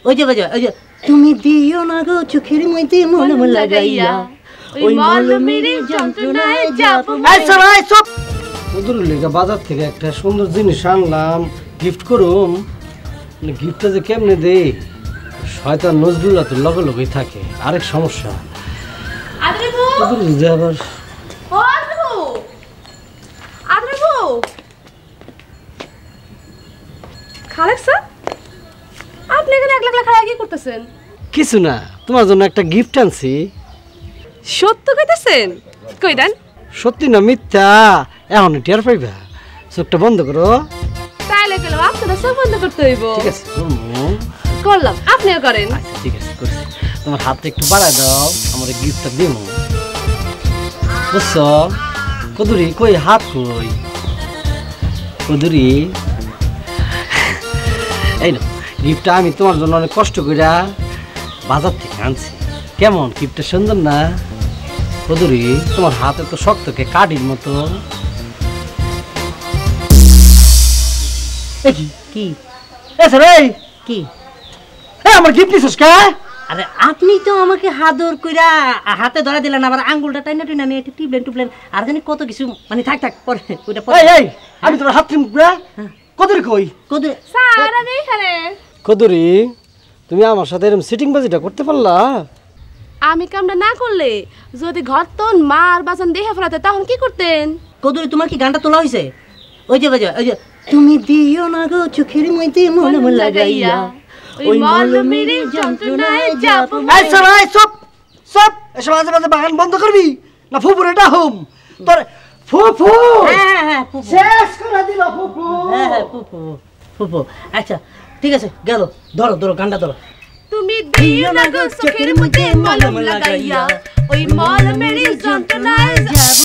ওই যে তুমি দিও না গো চোখের মধ্যে মলম লাগাইয়া ওই মলমের যন্ত্রণায় যাব এই সব ওদের লেগে বাজার থেকে একটা সুন্দর জিনিস আনলাম গিফট করুম গিফটটা যে কেমনে দেই শয়তান নজরুল্লাহ তো লগে লগেই থাকে আরেক সমস্যা ওদের যে আবার খালেক স্যার আপনি এখানে একলা একলা খাড়া কি করতেছেন? কিছু না তোমার জন্য একটা গিফট আনছি। সত্য কইতেছেন? কই দেন। সত্যি না মিথ্যা এখন টের পাইবা চোখটা বন্ধ করো। তাইলে গেলাম আপনারা সব বন্ধ করতে হইব। ঠিক আছে করলাম আপনিও করেন। আচ্ছা ঠিক আছে করছি। তোমার হাতটা একটু বাড়ায় দাও আমার গিফটটা দেবো বুঝছো? কদুরি কই হাত কই কদুরি এই না গিফটটা আমি তোমার জন্য অনেক কষ্ট কইরা বাজার থেকে আনছি। কেমন গিফটটা সুন্দর না কদুরি? তোমার হাতে তো শক্ত কে কাঠির মতো। কি কি কি আমার গিফট দিছিস কে? আরে আপনি তো আমাকে হাদর কইরা হাতে ধরা দিলেন আবার আঙ্গুলটা টাইনা টাইনা নিয়ে টিপলেন আর জানি কত কিছু মানে থাক পরে ওইটা পরে। এই আমি তোর হাত টিপবো কদুরি কই? কদুরি স্যার আমি এখানে। কদুরি তুমি আমার সাথে এরকম সিটিং বাজিটা করতে পারলা? আমি কামটা না করলে যদি ঘর তোন মার বাজান দেখে ফেলাতে তখন কি করতেন? কদুরি তোমার কি গানটা তোলা হইছে? ওই যে তুমি দিও না গো চোখের মধ্যে মলম লাগাইয়া ওই মলমের যন্ত্রণায় যাব। এই সব এসব মাঝে মাঝে বাগান বন্ধ করবি না ফুপুর এটা হোম তোর ফুপু। হ্যাঁ ফুপু শেষ করে দিল ফুপু। হ্যাঁ ফুপু আচ্ছা ঠিক আছে গেল ধরো গানটা ধরো। তুমি দিও না গো চোখের মধ্যে মলম লাগাইয়া ওই মল